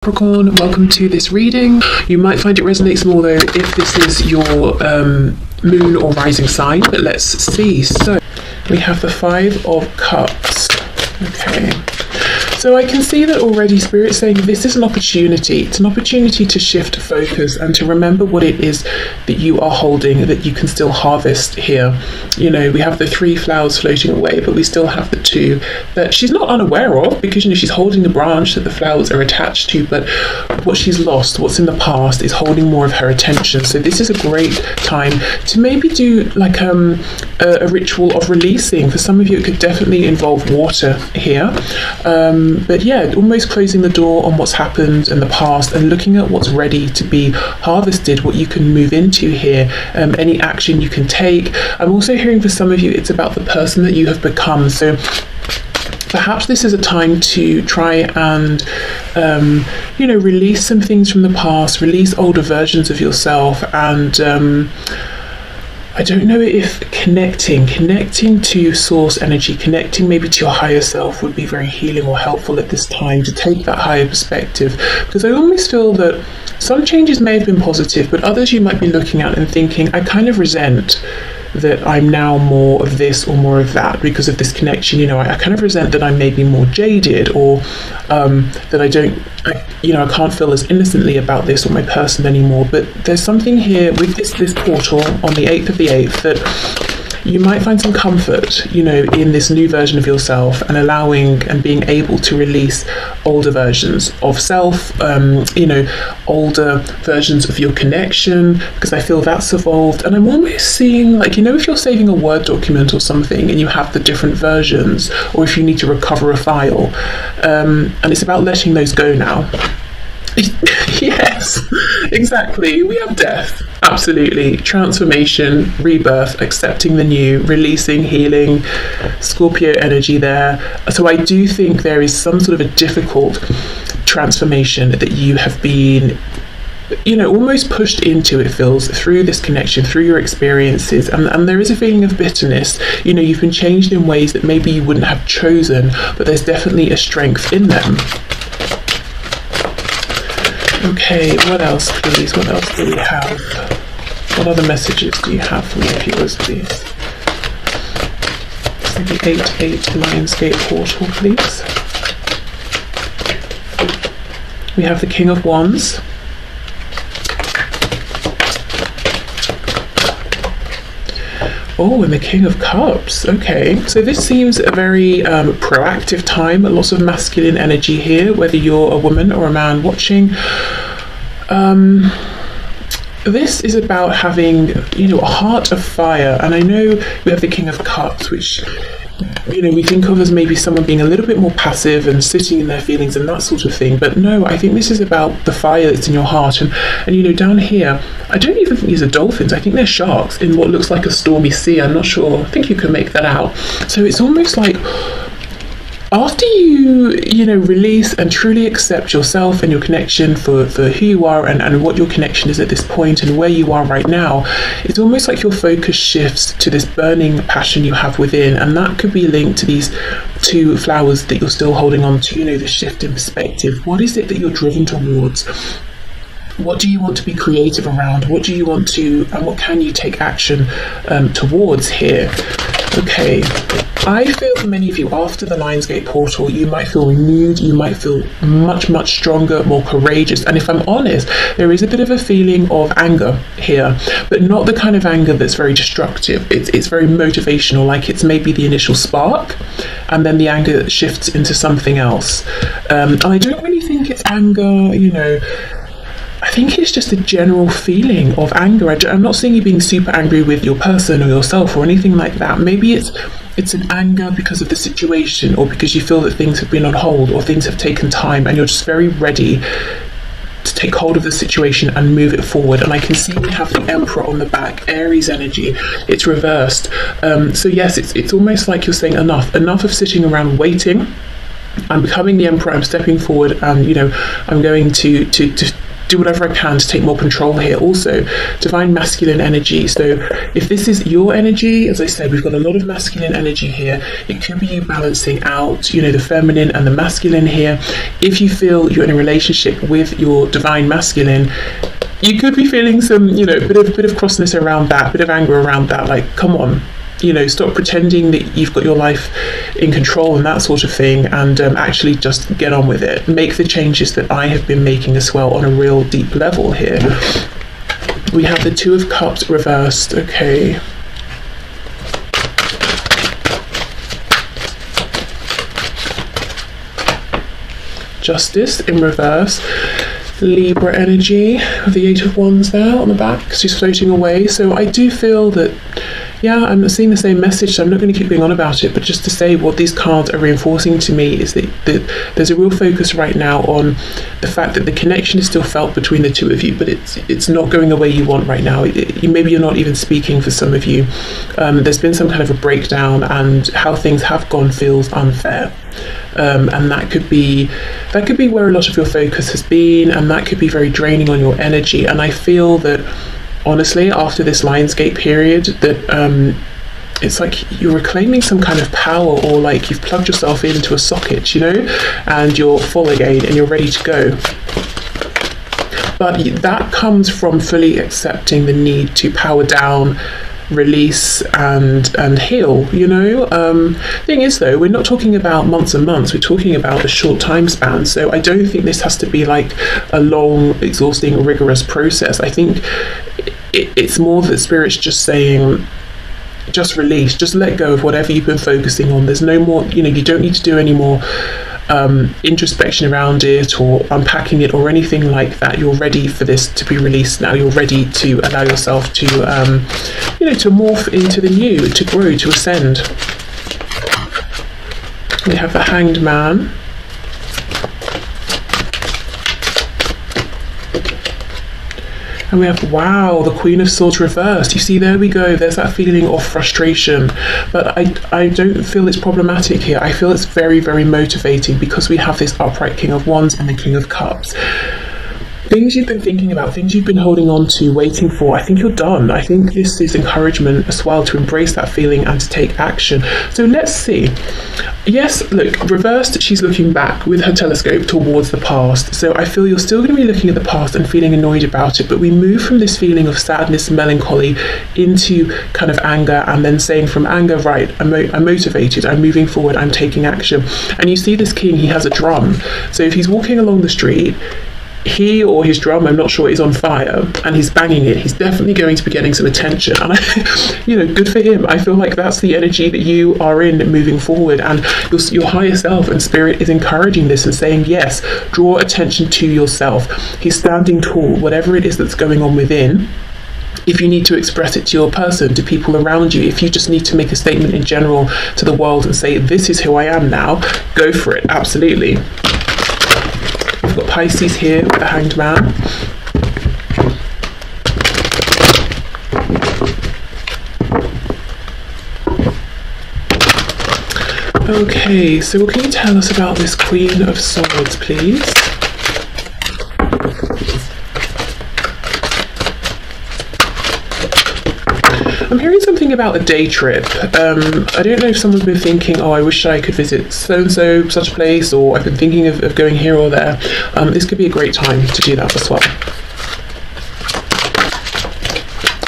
Capricorn, welcome to this reading. You might find it resonates more though if this is your moon or rising sign, but let's see. So we have the Five of Cups. Okay, so I can see that already Spirit's saying this is an opportunity. It's an opportunity to shift focus and to remember what it is that you are holding, that you can still harvest here. You know, we have the 3 flowers floating away, but we still have the 2 that she's not unaware of, because, you know, she's holding the branch that the flowers are attached to, but what she's lost, what's in the past, is holding more of her attention. So this is a great time to maybe do like a ritual of releasing. For some of you, it could definitely involve water here. But yeah, almost closing the door on what's happened in the past and looking at what's ready to be harvested, what you can move into here, any action you can take. I'm also hearing for some of you, it's about the person that you have become. So perhaps this is a time to try and, you know, release some things from the past, release older versions of yourself, and I don't know if connecting to source energy, connecting maybe to your higher self would be very healing or helpful at this time, to take that higher perspective, because I almost feel that some changes may have been positive, but others you might be looking at and thinking, I kind of resent that I'm now more of this or more of that because of this connection. You know, I kind of resent that I'm maybe more jaded, or that I can't feel as innocently about this or my person anymore. But there's something here with this portal on the 8th of the 8th that you might find some comfort, you know, in this new version of yourself, and allowing and being able to release older versions of self, you know, older versions of your connection, because I feel that's evolved. And I'm almost seeing, like, you know, if you're saving a Word document or something and you have the different versions, or if you need to recover a file, and it's about letting those go now. Yes, exactly. We have death, absolutely. Transformation, rebirth, accepting the new, releasing, healing, Scorpio energy there. So I do think there is some sort of a difficult transformation that you have been, you know, almost pushed into, it feels, through this connection, through your experiences, and there is a feeling of bitterness. You know, you've been changed in ways that maybe you wouldn't have chosen, but there's definitely a strength in them. Okay, what else, please? What else do we have? What other messages do you have for me, viewers, please? So the 8-8 Lionsgate portal, please. We have the King of Wands. Oh, and the King of Cups. Okay, so this seems a very proactive time, lots of masculine energy here, whether you're a woman or a man watching. This is about having, you know, a heart of fire. And I know we have the King of Cups, which, you know, we think of as maybe someone being a little bit more passive and sitting in their feelings and that sort of thing. But no, I think this is about the fire that's in your heart. And you know, down here, I don't even think these are dolphins. I think they're sharks in what looks like a stormy sea. I'm not sure. I think you can make that out. So it's almost like after you know, release and truly accept yourself and your connection for who you are and what your connection is at this point and where you are right now, it's almost like your focus shifts to this burning passion you have within, and that could be linked to these 2 flowers that you're still holding on to. You know, the shift in perspective. What is it that you're driven towards? What do you want to be creative around? What do you want to, and what can you take action towards here? Okay, I feel for many of you, after the Lionsgate portal, you might feel renewed, you might feel much stronger, more courageous. And if I'm honest, there is a bit of a feeling of anger here, but not the kind of anger that's very destructive. It's very motivational, like it's maybe the initial spark, and then the anger shifts into something else. And I don't really think it's anger, you know. I think it's just a general feeling of anger. I'm not saying you're being super angry with your person or yourself or anything like that. Maybe it's an anger because of the situation, or because you feel that things have been on hold or things have taken time, and you're just very ready to take hold of the situation and move it forward. And I can see we have the Emperor on the back, Aries energy. It's reversed. So yes, it's almost like you're saying enough of sitting around waiting. I'm becoming the Emperor. I'm stepping forward, and you know, I'm going to do whatever I can to take more control here. Also, divine masculine energy. So if this is your energy, as I said, we've got a lot of masculine energy here. It could be you balancing out, you know, the feminine and the masculine here. If you feel you're in a relationship with your divine masculine, you could be feeling some, you know, bit of crossness around that, bit of anger around that. Like, come on, you know, stop pretending that you've got your life in control and that sort of thing, and actually just get on with it. Make the changes that I have been making as well on a real deep level here. We have the Two of Cups reversed. Okay. Justice in reverse. Libra energy with the Eight of Wands there on the back. She's floating away. So I do feel that, yeah, I'm seeing the same message, so I'm not going to keep going on about it, but just to say what these cards are reinforcing to me is that there's a real focus right now on the fact that the connection is still felt between the two of you, but it's not going the way you want right now. Maybe you're not even speaking for some of you. There's been some kind of a breakdown, and how things have gone feels unfair. And that could be where a lot of your focus has been, and that could be very draining on your energy. And I feel that, honestly, after this Lionsgate period, that it's like you're reclaiming some kind of power, or like you've plugged yourself into a socket, you know, and you're full again and you're ready to go. But that comes from fully accepting the need to power down, release and heal, you know. Thing is though, we're not talking about months and months, we're talking about a short time span. So I don't think this has to be like a long, exhausting, rigorous process. I think it's more that Spirit's just saying, just release, just let go of whatever you've been focusing on. There's no more, you know, you don't need to do any more introspection around it or unpacking it or anything like that. You're ready for this to be released now. You're ready to allow yourself to you know, to morph into the new, to grow, to ascend. We have the Hanged Man. And we have, wow, the Queen of Swords reversed. You see, there we go. There's that feeling of frustration. But I don't feel it's problematic here. I feel it's very, very motivating, because we have this upright King of Wands and the King of Cups. Things you've been thinking about, things you've been holding on to, waiting for, I think you're done. I think this is encouragement as well to embrace that feeling and to take action. So let's see. Yes, look, reversed, she's looking back with her telescope towards the past. So I feel you're still going to be looking at the past and feeling annoyed about it, but we move from this feeling of sadness, melancholy, into kind of anger, and then saying from anger, right, I'm motivated, I'm moving forward, I'm taking action. And you see this king, he has a drum. So if he's walking along the street, he or his drum, I'm not sure, is on fire and he's banging it, he's definitely going to be getting some attention. And you know, good for him. I feel like that's the energy that you are in moving forward, and your higher self and Spirit is encouraging this and saying, yes, draw attention to yourself. He's standing tall, whatever it is that's going on within. If you need to express it to your person, to people around you, if you just need to make a statement in general to the world and say, this is who I am now, go for it, absolutely. We've got Pisces here with the Hanged Man. Okay, so what can you tell us about this Queen of Swords, please? I'm hearing something about a day trip. I don't know if someone's been thinking, oh, I wish I could visit so-and-so, such a place, or I've been thinking of going here or there. This could be a great time to do that as well.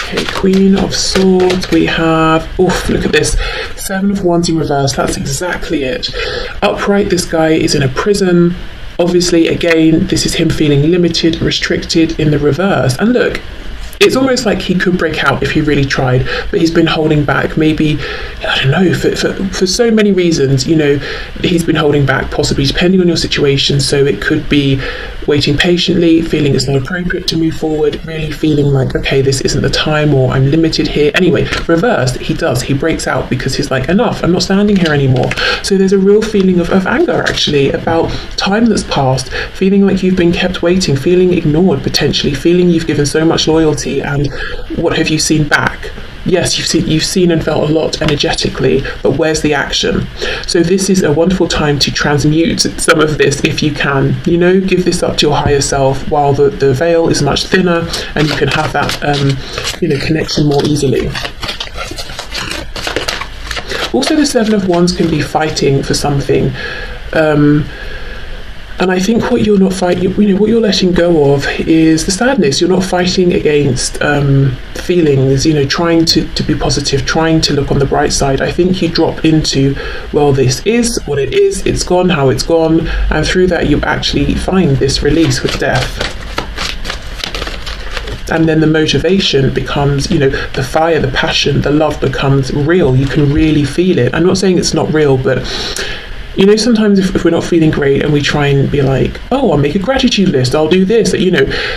Okay, Queen of Swords, we have, oof, look at this. Seven of Wands in reverse, that's exactly it. Upright, this guy is in a prison. Obviously, again, this is him feeling limited, restricted in the reverse. And look, it's almost like he could break out if he really tried, but he's been holding back. Maybe, I don't know, for so many reasons, you know, he's been holding back, possibly depending on your situation. So it could be waiting patiently, feeling it's not appropriate to move forward, really feeling like, okay, this isn't the time, or I'm limited here. Anyway, reversed, he breaks out because he's like, enough, I'm not standing here anymore. So there's a real feeling of anger, actually, about time that's passed, feeling like you've been kept waiting, feeling ignored potentially, feeling you've given so much loyalty, and what have you seen back? yes, you've seen and felt a lot energetically, but where's the action? So this is a wonderful time to transmute some of this if you can. You know, give this up to your higher self while the veil is much thinner, and you can have that connection more easily. Also, the Seven of Wands can be fighting for something. And I think what you're not fighting, what you're letting go of is the sadness. You're not fighting against feelings, trying to be positive, trying to look on the bright side. I think you drop into, well, this is what it is, it's gone how it's gone, and through that you actually find this release with death. And then the motivation becomes, the fire, the passion, the love becomes real. You can really feel it. I'm not saying it's not real, but sometimes if we're not feeling great and we try and be like, oh, I'll make a gratitude list, I'll do this,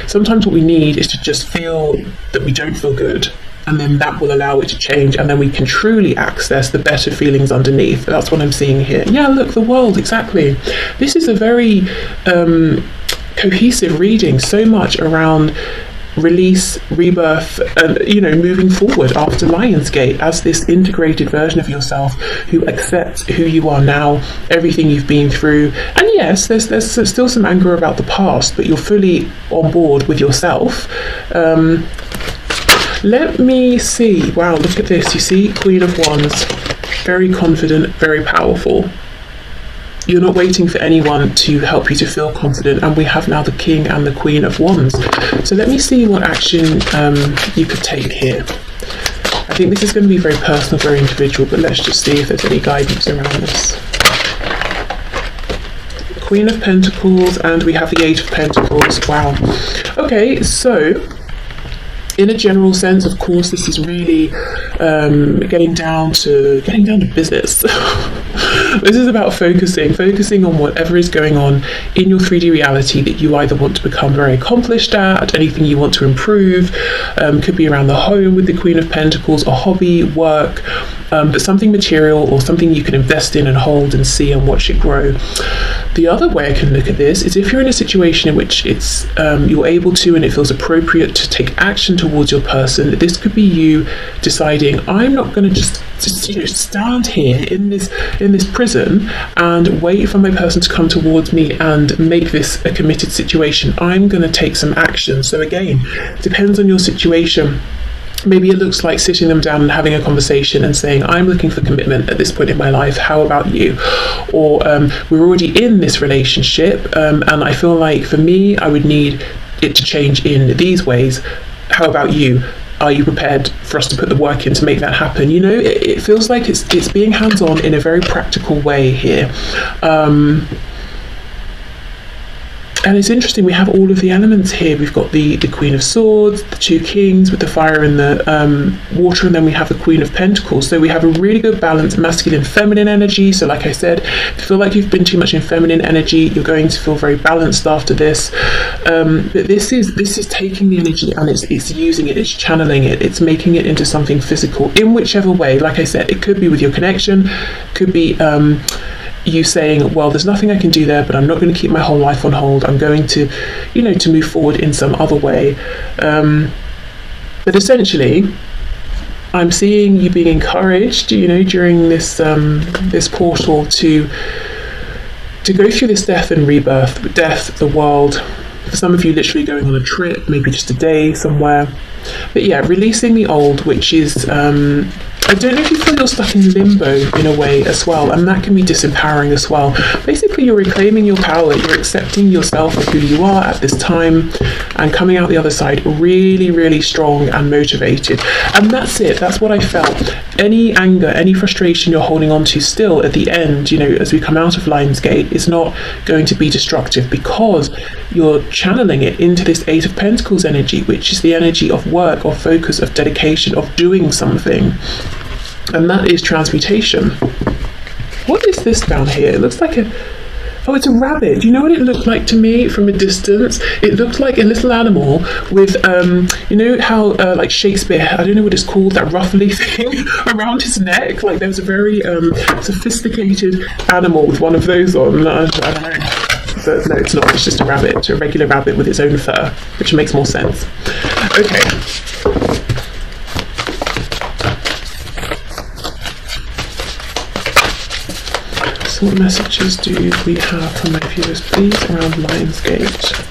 sometimes what we need is to just feel that we don't feel good. And then that will allow it to change, and then we can truly access the better feelings underneath. That's what I'm seeing here. Yeah, look, the world, exactly. This is a very cohesive reading, so much around release, rebirth, and moving forward after Lionsgate as this integrated version of yourself who accepts who you are now, everything you've been through. And yes, there's still some anger about the past, but you're fully on board with yourself. Let me see. Wow, look at this. You see, Queen of Wands, very confident, very powerful. You're not waiting for anyone to help you to feel confident, and we have now the King and the Queen of Wands. So let me see what action you could take here. I think this is going to be very personal, very individual, but let's just see if there's any guidance around this. Queen of Pentacles, and we have the Eight of Pentacles. Wow. Okay, so in a general sense, of course, this is really getting down to business. This is about focusing on whatever is going on in your 3D reality that you either want to become very accomplished at, anything you want to improve, could be around the home with the Queen of Pentacles, a hobby, work, but something material or something you can invest in and hold and see and watch it grow. The other way I can look at this is if you're in a situation in which it's you're able to and it feels appropriate to take action towards your person. This could be you deciding, I'm not going to just stand here in this prison and wait for my person to come towards me and make this a committed situation. I'm going to take some action. So again, depends on your situation. Maybe it looks like sitting them down and having a conversation and saying, I'm looking for commitment at this point in my life. How about you? Or we're already in this relationship and I feel like for me, I would need it to change in these ways. How about you? Are you prepared for us to put the work in to make that happen? It feels like it's being hands-on in a very practical way here. And it's interesting, we have all of the elements here. We've got the Queen of Swords, the two Kings with the fire and the water, and then we have the Queen of Pentacles. So we have a really good balance, masculine, feminine energy. So like I said, if you feel like you've been too much in feminine energy, you're going to feel very balanced after this. But this is taking the energy and it's using it, it's channeling it, it's making it into something physical in whichever way. Like I said, it could be with your connection, could be you saying, well, there's nothing I can do there, but I'm not going to keep my whole life on hold. I'm going to, to move forward in some other way. But essentially, I'm seeing you being encouraged, during this this portal to go through this death and rebirth, death, the world. For some of you, literally going on a trip, maybe just a day somewhere. But yeah, releasing the old, which is I don't know if you feel you're stuck in limbo in a way as well, and that can be disempowering as well. Basically, you're reclaiming your power, you're accepting yourself for who you are at this time, and coming out the other side really, really strong and motivated. And that's it, that's what I felt. Any anger, any frustration you're holding on to still at the end, as we come out of Lionsgate, is not going to be destructive because you're channeling it into this Eight of Pentacles energy, which is the energy of work, of focus, of dedication, of doing something. And that is transmutation. What is this down here? It looks like it's a rabbit. Do you know what it looked like to me from a distance? It looked like a little animal with, how like Shakespeare, I don't know what it's called, that ruffly thing around his neck. Like there was a very sophisticated animal with one of those on. I don't know. But no, it's not. It's just a rabbit. It's a regular rabbit with its own fur, which makes more sense. Okay. So what messages do we have from my viewers, please, around Lionsgate?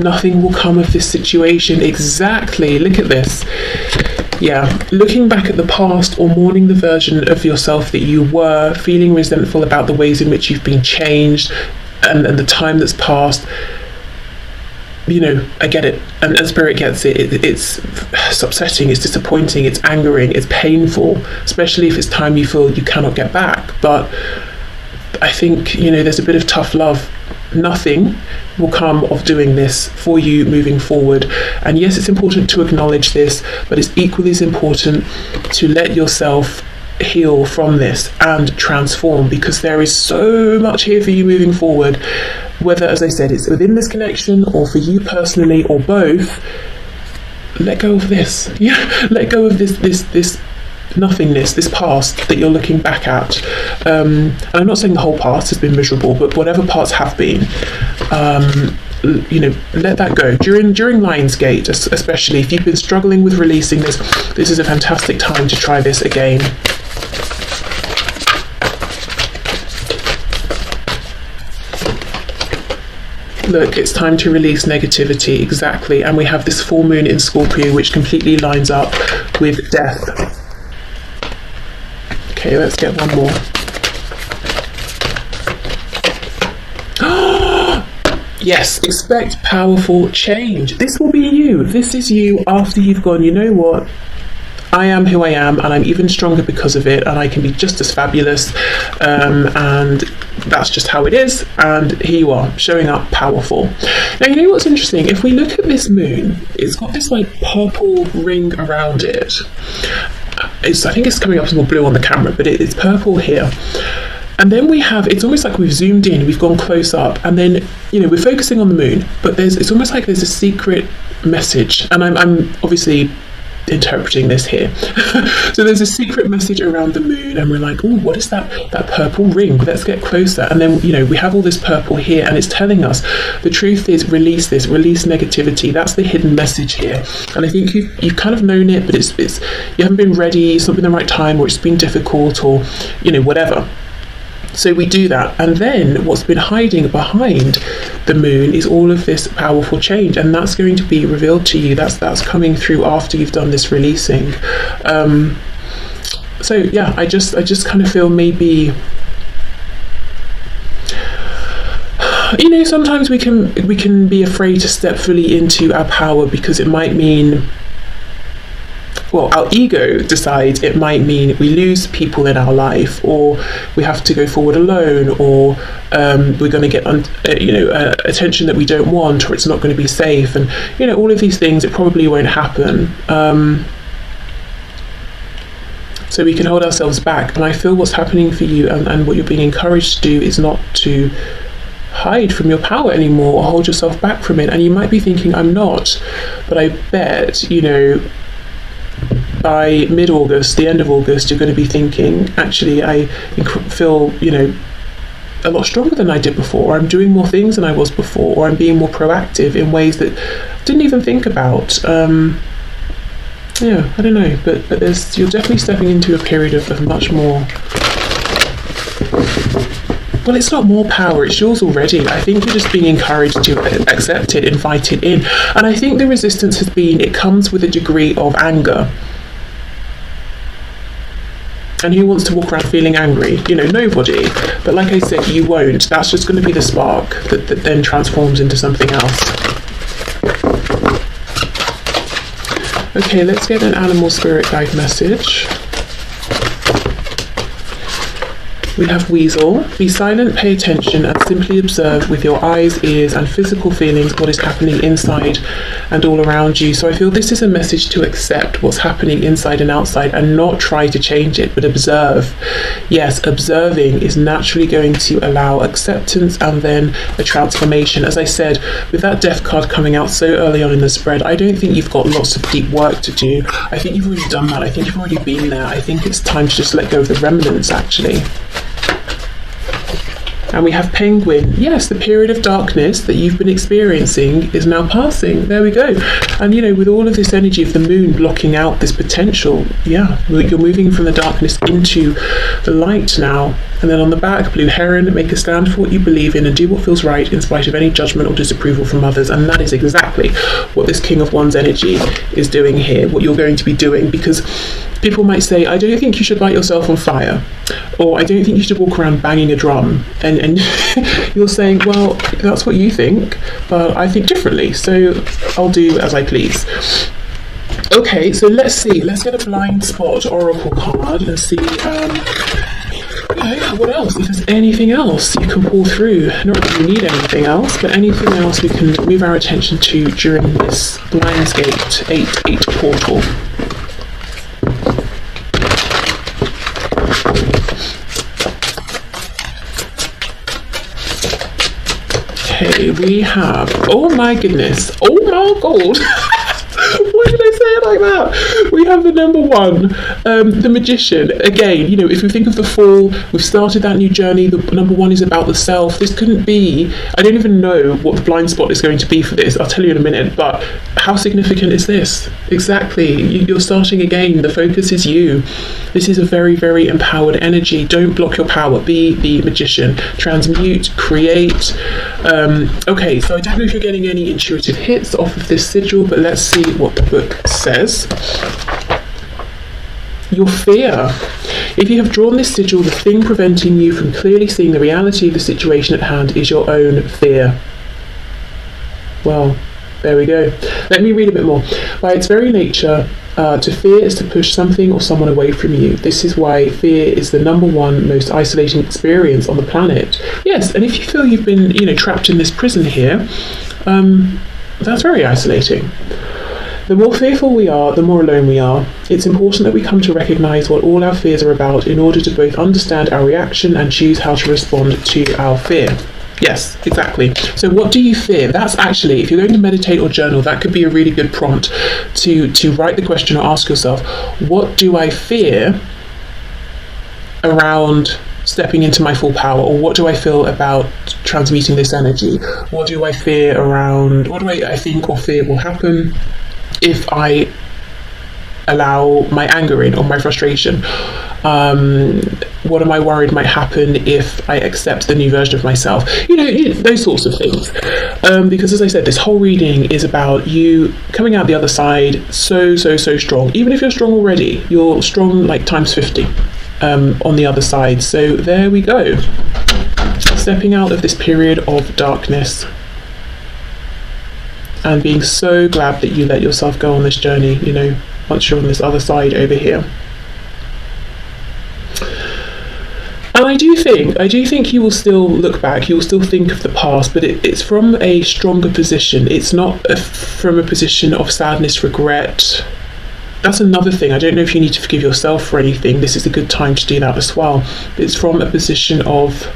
Nothing will come of this situation. Exactly. Look at this. Yeah, looking back at the past or mourning the version of yourself that you were, feeling resentful about the ways in which you've been changed and the time that's passed. You know, I get it, and Spirit gets it. It's upsetting, it's disappointing, it's angering, it's painful, especially if it's time you feel you cannot get back. But I think, you know, there's a bit of tough love. Nothing will come of doing this for you moving forward. And yes, it's important to acknowledge this, but it's equally as important to let yourself heal from this and transform, because there is so much here for you moving forward, whether, as I said, it's within this connection or for you personally or both. Let go of this. Yeah, let go of this nothingness, this past that you're looking back at. And I'm not saying the whole past has been miserable, but whatever parts have been, you know, let that go. During Lionsgate, especially if you've been struggling with releasing this, this is a fantastic time to try this again. Look, it's time to release negativity, exactly. And we have this full moon in Scorpio, which completely lines up with death. Okay, let's get one more. Yes, expect powerful change. This will be you. This is you after you've gone, you know what? I am who I am, and I'm even stronger because of it, and I can be just as fabulous, and that's just how it is. And here you are, showing up powerful. Now, you know what's interesting? If we look at this moon, it's got this like purple ring around it. I think it's coming up as more blue on the camera, but it's purple here. And then we have, it's almost like we've zoomed in, we've gone close up, and then, you know, we're focusing on the moon, but it's almost like there's a secret message. And I'm obviously interpreting this here. So there's a secret message around the moon, and we're like, oh, what is that purple ring? Let's get closer. And then, you know, we have all this purple here, and it's telling us the truth is release this, release negativity. That's the hidden message here. And I think you've kind of known it, but it's you haven't been ready, it's not been the right time, or it's been difficult, or, you know, whatever. So we do that, and then what's been hiding behind the moon is all of this powerful change, and that's going to be revealed to you. That's coming through after you've done this releasing. So yeah, I just kind of feel maybe, you know, sometimes we can be afraid to step fully into our power, because it might mean, well, our ego decides it might mean we lose people in our life, or we have to go forward alone, or we're going to get attention that we don't want, or it's not going to be safe, and, you know, all of these things, it probably won't happen. So we can hold ourselves back. And I feel what's happening for you, and what you're being encouraged to do, is not to hide from your power anymore or hold yourself back from it. And you might be thinking, I'm not, but I bet, you know, by mid-August, the end of August, you're going to be thinking, actually, I feel, you know, a lot stronger than I did before, or I'm doing more things than I was before, or I'm being more proactive in ways that I didn't even think about. Yeah, I don't know, but you're definitely stepping into a period of much more, well, it's not more power, it's yours already. I think you're just being encouraged to accept it, invite it in. And I think the resistance has been, it comes with a degree of anger. And who wants to walk around feeling angry? You know, nobody. But like I said, you won't. That's just going to be the spark that then transforms into something else. Okay, let's get an animal spirit guide message. We have Weasel. Be silent, pay attention, and simply observe with your eyes, ears, and physical feelings what is happening inside and all around you. So I feel this is a message to accept what's happening inside and outside, and not try to change it, but observe. Yes, observing is naturally going to allow acceptance and then a transformation. As I said, with that Death card coming out so early on in the spread, I don't think you've got lots of deep work to do. I think you've already done that. I think you've already been there. I think it's time to just let go of the remnants, actually. And we have Penguin. Yes, the period of darkness that you've been experiencing is now passing. There we go. And you know, with all of this energy of the moon blocking out this potential, yeah, you're moving from the darkness into the light now. And then on the back, Blue Heron, make a stand for what you believe in and do what feels right in spite of any judgment or disapproval from others. And that is exactly what this King of Wands energy is doing here, what you're going to be doing, because people might say, I don't think you should light yourself on fire, or I don't think you should walk around banging a drum. And you're saying, well, that's what you think, but I think differently, so I'll do as I please. Okay, so let's see. Let's get a blind spot oracle card and see, okay, what else? If there's anything else you can pull through. Not that you need anything else, but anything else we can move our attention to during this Lionsgate 8-8 portal. Okay, we have, oh my goodness, oh my god. Why did I say it like that? We have the number one, the Magician. Again, you know, if we think of the fall, we've started that new journey. The number one is about the self. This couldn't be, I don't even know what the blind spot is going to be for this. I'll tell you in a minute, but how significant is this? Exactly. You're starting again. The focus is you. This is a very, very empowered energy. Don't block your power. Be the Magician. Transmute, create. Okay, so I don't know if you're getting any intuitive hits off of this sigil, but let's see what the book says. Your fear. If you have drawn this sigil, the thing preventing you from clearly seeing the reality of the situation at hand is your own fear. Well, there we go. Let me read a bit more. By its very nature, to fear is to push something or someone away from you. This is why fear is the number one most isolating experience on the planet. Yes, and if you feel you've been, you know, trapped in this prison here, that's very isolating. The more fearful we are, the more alone we are. It's important that we come to recognise what all our fears are about in order to both understand our reaction and choose how to respond to our fear. Yes, exactly. So what do you fear? That's actually, if you're going to meditate or journal, that could be a really good prompt to write the question or ask yourself, what do I fear around stepping into my full power? Or what do I feel about transmuting this energy? What do I fear around, what do I think or fear will happen if I allow my anger in or my frustration? What am I worried might happen if I accept the new version of myself? You know, those sorts of things. Because as I said, this whole reading is about you coming out the other side so strong. Even if you're strong already, you're strong like times 50 on the other side. So there we go. Stepping out of this period of darkness and being so glad that you let yourself go on this journey, you know, once you're on this other side over here. And I do think you will still look back, you will still think of the past, but it's from a stronger position. It's not from a position of sadness, regret. That's another thing. I don't know if you need to forgive yourself for anything. This is a good time to do that as well. But it's from a position of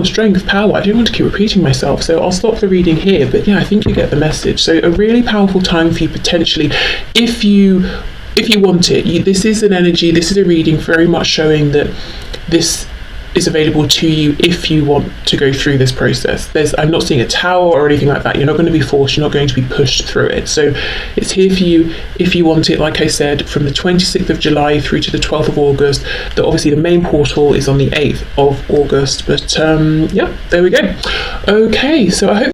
strength, power. I don't want to keep repeating myself, so I'll stop the reading here. But yeah, I think you get the message. So a really powerful time for you potentially, if you want it. This is an energy, this is a reading very much showing that this is available to you if you want to go through this process. I'm not seeing a tower or anything like that. You're not going to be forced, you're not going to be pushed through it. So it's here for you if you want it, like I said, from the 26th of July through to the 12th of August. Obviously the main portal is on the 8th of August. But yeah, there we go. Okay, so I hope